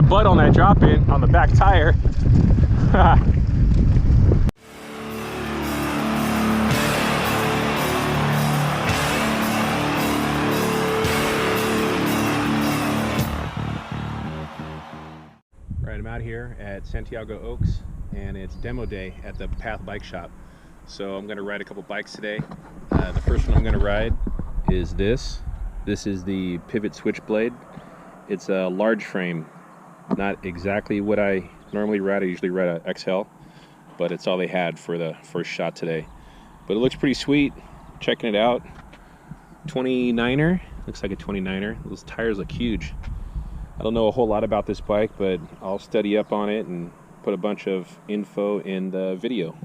my butt on that drop-in on the back tire. Right, I'm out here at Santiago Oaks, and it's demo day at the Path Bike Shop. So I'm going to ride a couple bikes today. The first one I'm going to ride is this. This is the Pivot Switchblade. It's a large frame, not exactly what I normally ride. I usually ride a XL, but it's all they had for the first shot today. But it looks pretty sweet. Checking it out. 29er, looks like a 29er. Those tires look huge. I don't know a whole lot about this bike, but I'll study up on it and put a bunch of info in the video.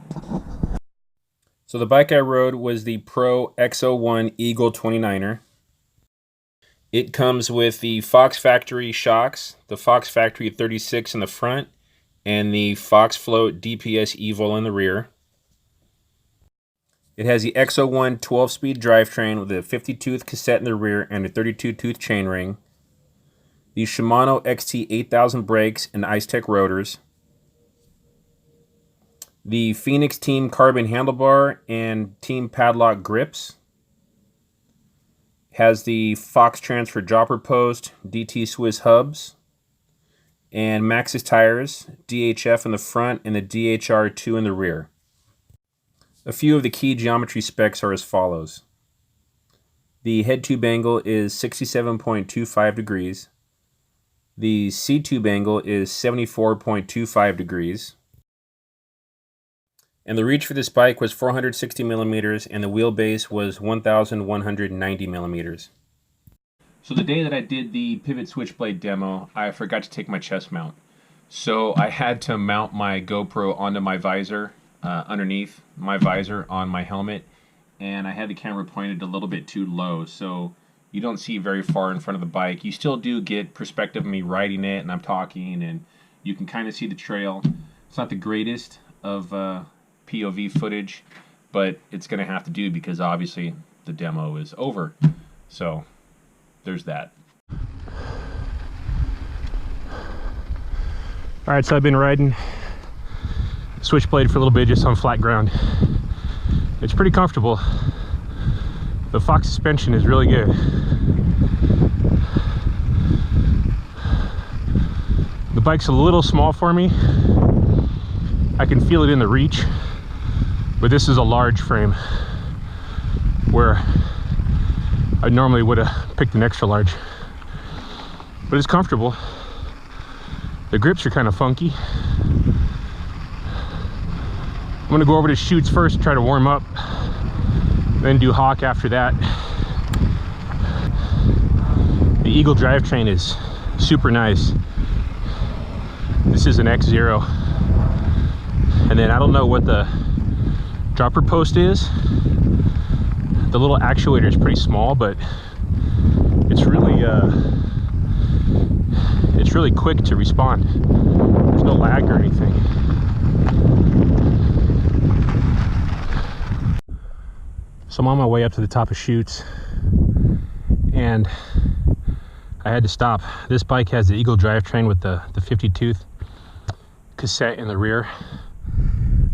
So the bike I rode was the Pro X01 Eagle 29er. It comes with the Fox Factory shocks, the Fox Factory 36 in the front, and the Fox Float DPS Evo in the rear. It has the X01 12-speed drivetrain with a 50-tooth cassette in the rear and a 32-tooth chainring. The Shimano XT8000 brakes and Icetech rotors. The Phoenix Team carbon handlebar and Team padlock grips. Has the Fox Transfer dropper post, DT Swiss hubs, and Maxxis tires, DHF in the front and the DHR2 in the rear. A few of the key geometry specs are as follows. The head tube angle is 67.25 degrees. The C-tube angle is 74.25 degrees. And the reach for this bike was 460 millimeters and the wheelbase was 1,190 millimeters. So the day that I did the Pivot Switchblade demo, I forgot to take my chest mount. So I had to mount my GoPro onto my visor, underneath my visor on my helmet, and I had the camera pointed a little bit too low, so you don't see very far in front of the bike. You still do get perspective of me riding it and I'm talking, and you can kind of see the trail. It's not the greatest of POV footage, but it's going to have to do because obviously the demo is over. So there's that. Alright, so I've been riding Switchblade for a little bit just on flat ground. It's pretty comfortable. The Fox suspension is really good. The bike's a little small for me. I can feel it in the reach, but this is a large frame where I normally would have picked an extra large. But it's comfortable. The grips are kind of funky. I'm gonna go over to Chutes first, try to warm up, then do Hawk after that. The Eagle drivetrain is super nice. This is an X0. And then I don't know what the dropper post is. The little actuator is pretty small, but it's really quick to respond. There's no lag or anything. So I'm on my way up to the top of Chutes, and I had to stop. This bike has the Eagle drivetrain with the 50-tooth cassette in the rear,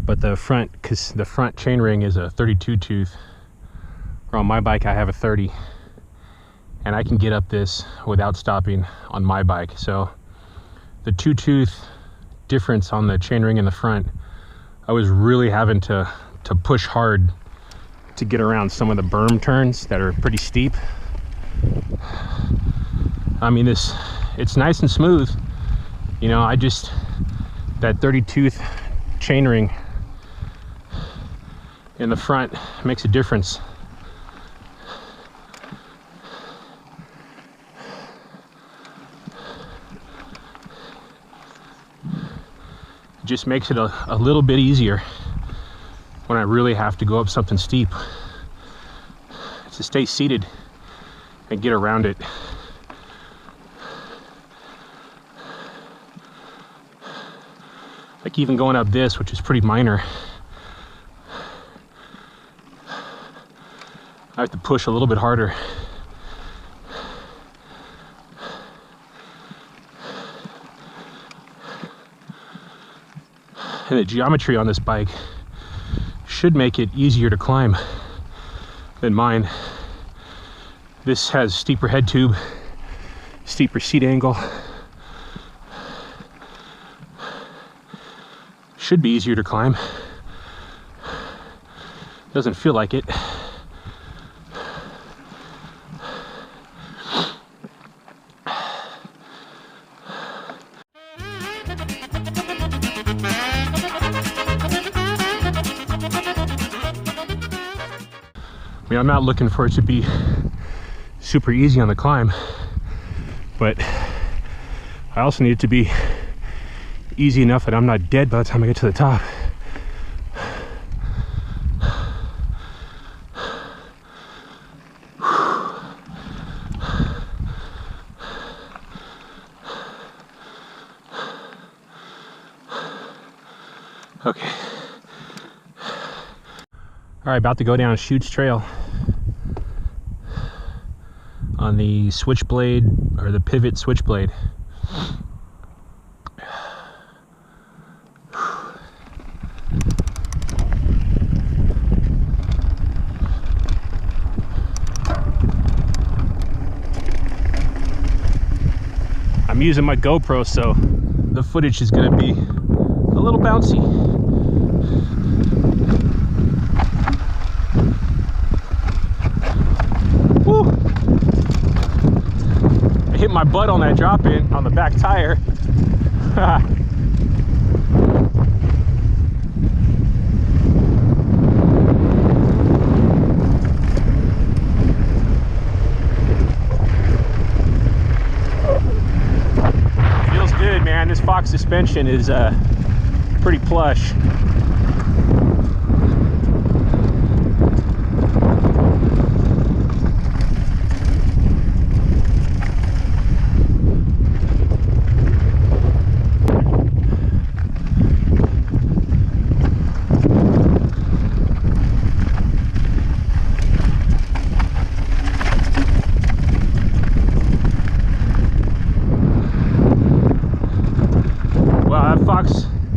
but the front chainring is a 32-tooth. Where on my bike I have a 30, and I can get up this without stopping on my bike. So the 2-tooth difference on the chainring in the front, I was really having to push hard to get around some of the berm turns that are pretty steep. I mean, it's nice and smooth, you know. That 30-tooth chainring in the front makes a difference. It just makes it a little bit easier when I really have to go up something steep. It's to stay seated and get around it. Like even going up this, which is pretty minor, I have to push a little bit harder. And the geometry on this bike should make it easier to climb than mine. This has steeper head tube, steeper seat angle. Should be easier to climb. Doesn't feel like it. I mean, I'm not looking for it to be super easy on the climb, but I also need it to be easy enough that I'm not dead by the time I get to the top. Okay. All right, about to go down Chutes Trail on the Switchblade, or the Pivot Switchblade. I'm using my GoPro, so the footage is going to be a little bouncy. Woo! I hit my butt on that drop-in on the back tire. Feels good, man. This Fox suspension is pretty plush.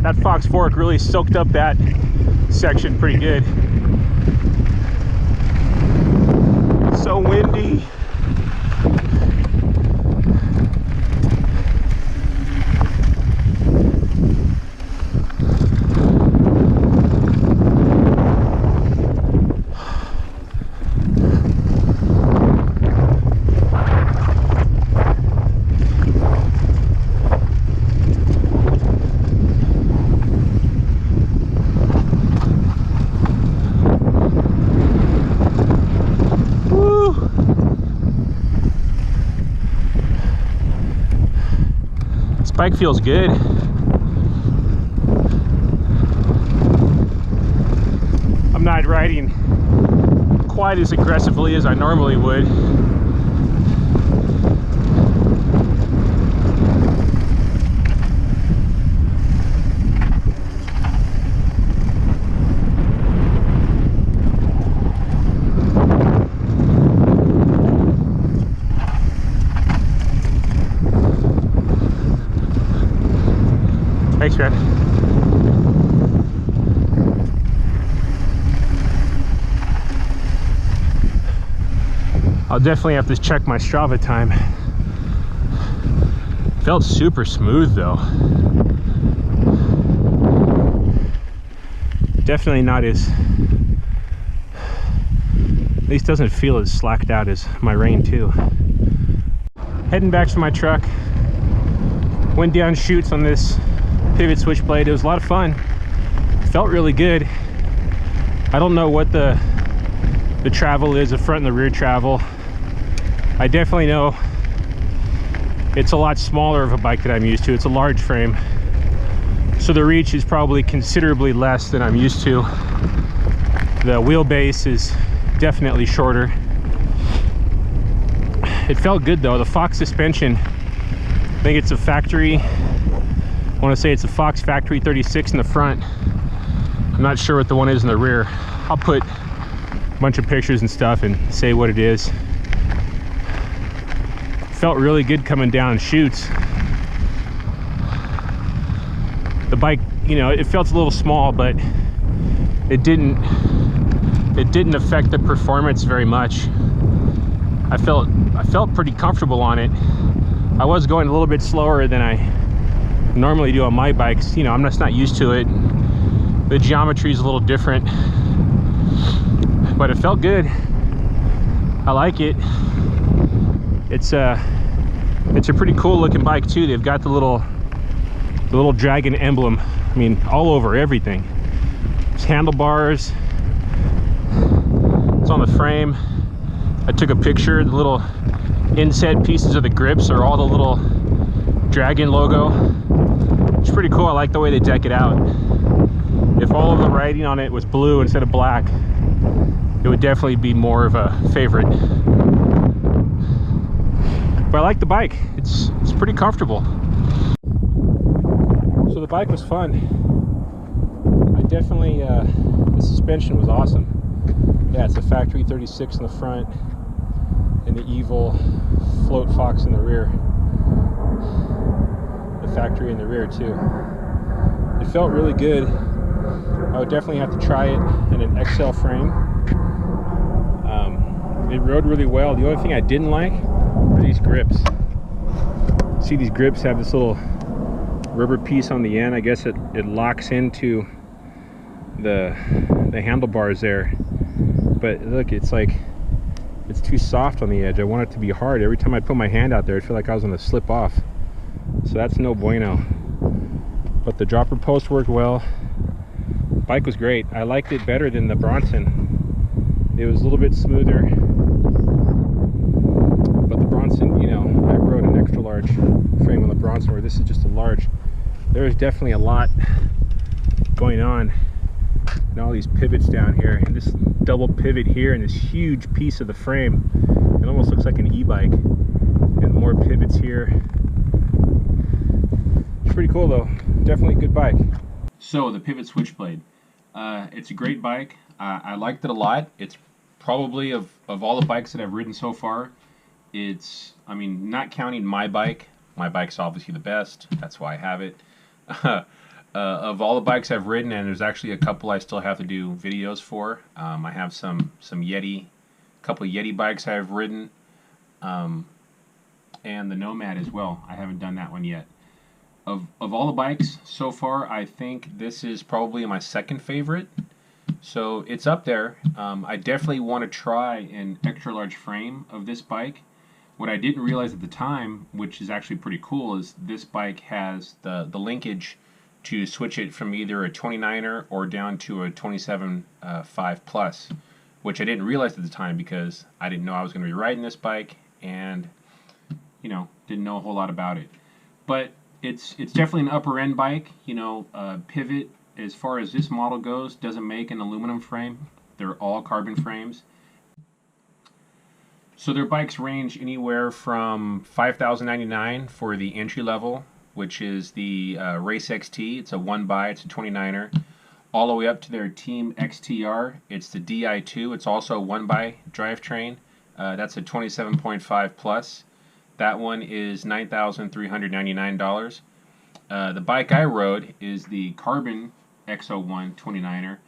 That Fox fork really soaked up that section pretty good. So windy. Bike feels good. I'm not riding quite as aggressively as I normally would. Thanks, man. I'll definitely have to check my Strava time. Felt super smooth though. Definitely not as, at least doesn't feel as slacked out as my Rain 2. Heading back to my truck. Went down chutes on this Pivot Switchblade. It was a lot of fun. Felt really good. I don't know what the travel is, the front and the rear travel. I definitely know it's a lot smaller of a bike that I'm used to. It's a large frame, so the reach is probably considerably less than I'm used to. The wheelbase is definitely shorter. It felt good though. The Fox suspension, I think it's a factory, I want to say it's a Fox factory 36 in the front. I'm not sure what the one is in the rear. I'll put a bunch of pictures and stuff and say what it is. Felt really good coming down chutes. The bike you know, it felt a little small, but it didn't affect the performance very much. I felt pretty comfortable on it. I was going a little bit slower than I normally do on my bikes. You know, I'm just not used to it. The geometry is a little different, but it felt good. I like it. It's a pretty cool looking bike too. They've got the little dragon emblem. I mean, all over everything. It's handlebars. It's on the frame. I took a picture. The little inset pieces of the grips are all the little dragon logo. It's pretty cool. I like the way they deck it out. If all of the writing on it was blue instead of black, it would definitely be more of a favorite. But I like the bike. It's pretty comfortable. So the bike was fun. I definitely, the suspension was awesome. Yeah, it's a factory 36 in the front and the evil float fox in the rear. The factory in the rear too. It felt really good. I would definitely have to try it in an XL frame. It rode really well. The only thing I didn't like were these grips. See, these grips have this little rubber piece on the end. I guess it locks into the handlebars there. But look, it's too soft on the edge. I want it to be hard. Every time I put my hand out there, I feel like I was gonna slip off. So that's no bueno. But the dropper post worked well. Bike was great. I liked it better than the Bronson. It was a little bit smoother. But the Bronson, you know, I rode an extra large frame on the Bronson, where this is just a large. There is definitely a lot going on. And all these pivots down here, and this double pivot here, and this huge piece of the frame. It almost looks like an e-bike. And more pivots here. It's pretty cool though. Definitely a good bike. So the Pivot Switchblade. It's a great bike. I liked it a lot. It's probably, of all the bikes that I've ridden so far, it's, I mean, not counting my bike's obviously the best. That's why I have it. Of all the bikes I've ridden, and there's actually a couple I still have to do videos for. I have some Yeti, couple of Yeti bikes I've ridden, and the Nomad as well. I haven't done that one yet. Of all the bikes so far, I think this is probably my second favorite. So it's up there. I definitely want to try an extra large frame of this bike. What I didn't realize at the time, which is actually pretty cool, is this bike has the linkage to switch it from either a 29er or down to a 27.5 plus, which I didn't realize at the time because I didn't know I was going to be riding this bike, and you know, didn't know a whole lot about it. But it's definitely an upper end bike. You know, Pivot, as far as this model goes, doesn't make an aluminum frame. They're all carbon frames. So their bikes range anywhere from $5,099 for the entry level, which is the Race XT. It's a 1x, it's a 29er, all the way up to their Team XTR. It's the DI2. It's also a 1x drivetrain. That's a 27.5 plus. That one is $9,399. The bike I rode is the Carbon X01 29er,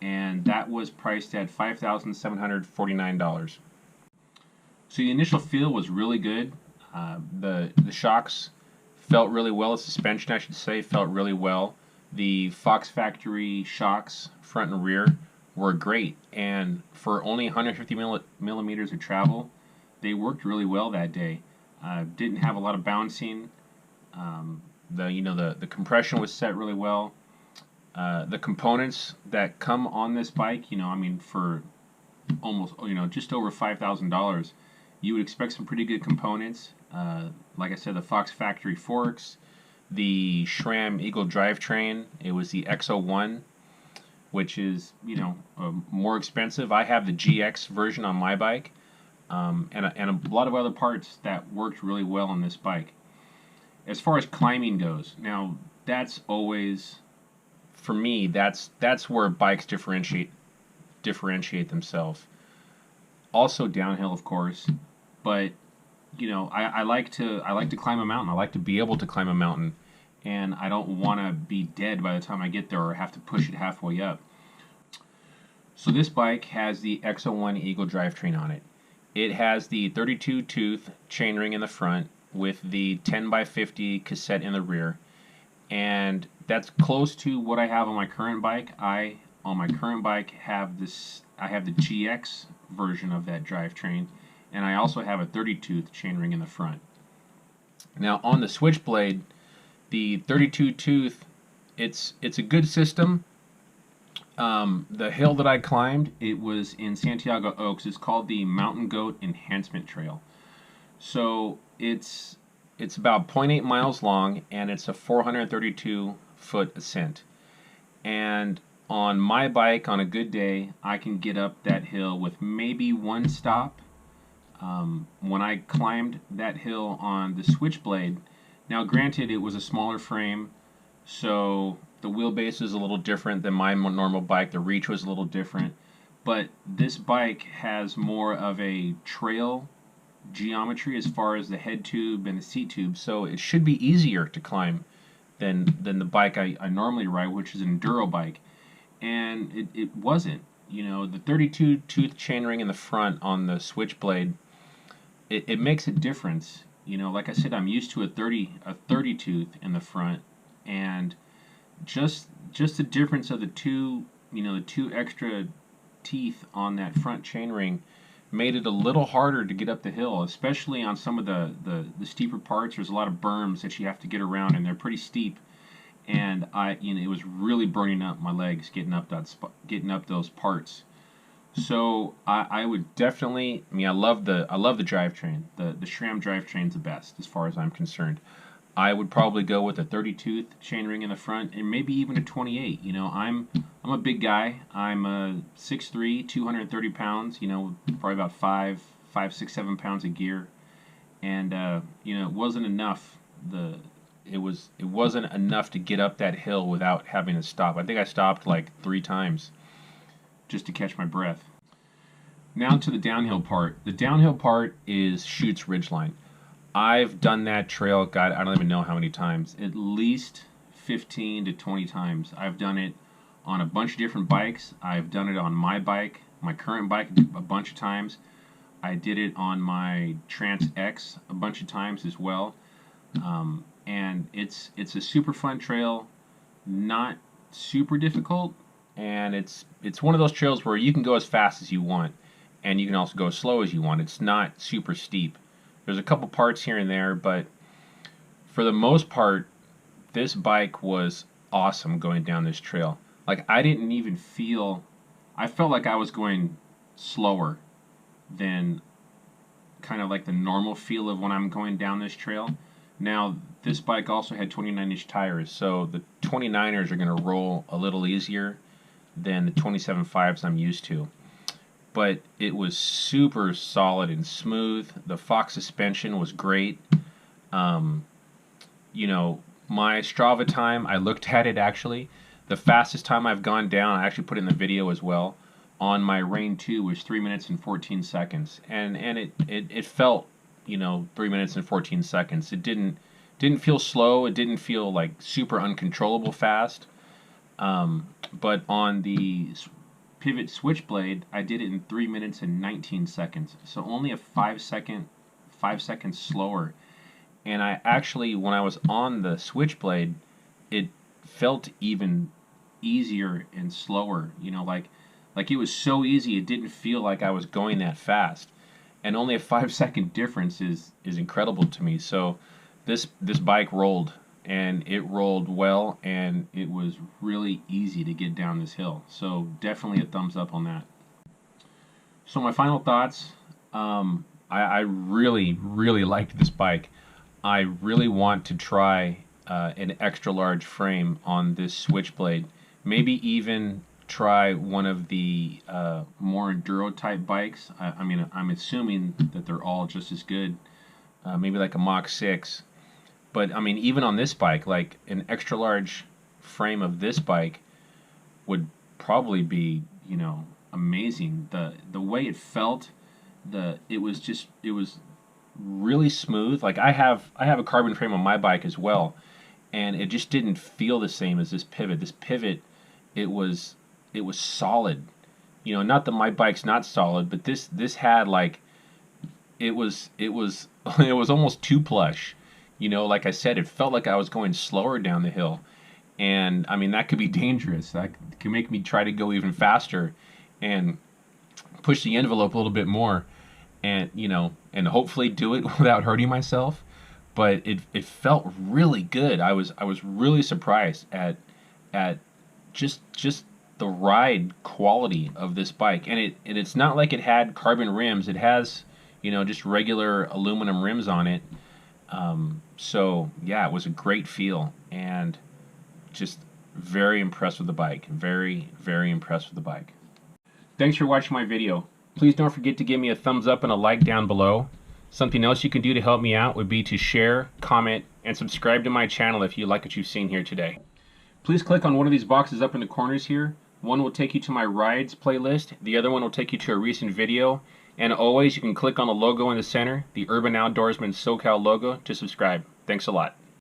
and that was priced at $5,749. So the initial feel was really good. The shocks felt really well. The suspension, I should say, felt really well. The Fox Factory shocks, front and rear, were great. And for only 150 millimeters of travel, they worked really well that day. Didn't have a lot of bouncing. The compression was set really well. The components that come on this bike, you know, I mean, for almost, you know, just over $5,000, you would expect some pretty good components. Like I said, the Fox Factory forks, the SRAM Eagle drivetrain. It was the X01, which is, you know, more expensive. I have the GX version on my bike, and a lot of other parts that worked really well on this bike. As far as climbing goes, now that's always, for me, that's where bikes differentiate themselves. Also downhill, of course, but you know, I like to climb a mountain. I like to be able to climb a mountain, and I don't want to be dead by the time I get there or have to push it halfway up. So this bike has the X01 Eagle drivetrain on it. It has the 32 tooth chainring in the front with the 10x50 cassette in the rear, and that's close to what I have on my current bike. On my current bike have this. I have the GX version of that drivetrain, and I also have a 30 tooth chainring in the front. Now on the Switchblade, the 32 tooth, it's a good system. The hill that I climbed, it was in Santiago Oaks. It's called the Mountain Goat Enhancement Trail. So it's about 0.8 miles long, and it's a 432 foot ascent. And on my bike, on a good day, I can get up that hill with maybe one stop. When I climbed that hill on the Switchblade, now granted it was a smaller frame, so the wheelbase is a little different than my normal bike. The reach was a little different, but this bike has more of a trail geometry as far as the head tube and the seat tube, so it should be easier to climb than the bike I normally ride, which is an enduro bike. And it wasn't. You know, the 32 tooth chainring in the front on the Switchblade, it makes a difference. You know, like I said, I'm used to a 30 tooth in the front, and just the difference of the two, you know, the two extra teeth on that front chainring made it a little harder to get up the hill, especially on some of the steeper parts. There's a lot of berms that you have to get around, and they're pretty steep. And it was really burning up my legs getting up those parts. So I would definitely, I love the drivetrain. The SRAM drivetrain's the best as far as I'm concerned. I would probably go with a 30 tooth chainring in the front, and maybe even a 28. You know, I'm a big guy. I'm 6'3", 230 pounds. You know, probably about 5, 6, 7 pounds of gear, and it wasn't enough. It wasn't enough to get up that hill without having to stop. I think I stopped like 3 times just to catch my breath. Now to the downhill part. The downhill part is Chutes Ridgeline. I've done that trail, God, I don't even know how many times. At least 15 to 20 times. I've done it on a bunch of different bikes. I've done it on my bike, my current bike, a bunch of times. I did it on my Trans X a bunch of times as well. And it's a super fun trail, not super difficult, and it's one of those trails where you can go as fast as you want, and you can also go as slow as you want. It's not super steep. There's a couple parts here and there, but for the most part, this bike was awesome going down this trail. Like, I felt like I was going slower than kind of like the normal feel of when I'm going down this trail. Now, this bike also had 29-inch tires, so the 29ers are going to roll a little easier than the 27.5s I'm used to. But it was super solid and smooth. The Fox suspension was great. You know, my Strava time, I looked at it actually. The fastest time I've gone down, I actually put it in the video as well, on my Rain 2 was 3 minutes and 14 seconds. And it felt, 3 minutes and 14 seconds. It didn't feel slow. It didn't feel like super uncontrollable fast. But on the Pivot Switchblade, I did it in 3 minutes and 19 seconds. So only a 5 seconds slower. And I actually, when I was on the Switchblade, it felt even easier and slower. Like it was so easy, it didn't feel like I was going that fast. And only a 5-second difference is incredible to me. So this bike rolled, and it rolled well, and it was really easy to get down this hill. So definitely a thumbs up on that. So my final thoughts, I really, really liked this bike. I really want to try an extra large frame on this Switchblade. Maybe even try one of the more enduro type bikes. I'm assuming that they're all just as good. Maybe like a Mach 6. But even on this bike, like an extra large frame of this bike would probably be, amazing. The way it felt, it was really smooth. Like I have a carbon frame on my bike as well, and it just didn't feel the same as this pivot. This pivot, it was solid. You know, not that my bike's not solid, but this had like, it was it was almost too plush. You know, like I said, it felt like I was going slower down the hill, and I mean that could be dangerous. That could make me try to go even faster, and push the envelope a little bit more, and you know, and hopefully do it without hurting myself. But it felt really good. I was really surprised at just the ride quality of this bike, and it's not like it had carbon rims. It has, you know, just regular aluminum rims on it. So yeah, it was a great feel, and just very impressed with the bike. Very, very impressed with the bike. Thanks for watching my video. Please don't forget to give me a thumbs up and a like down below. Something else you can do to help me out would be to share, comment, and subscribe to my channel if you like what you've seen here today. Please click on one of these boxes up in the corners here. One will take you to my rides playlist, the other one will take you to a recent video, and always you can click on the logo in the center, the Urban Outdoorsman SoCal logo, to subscribe. Thanks a lot.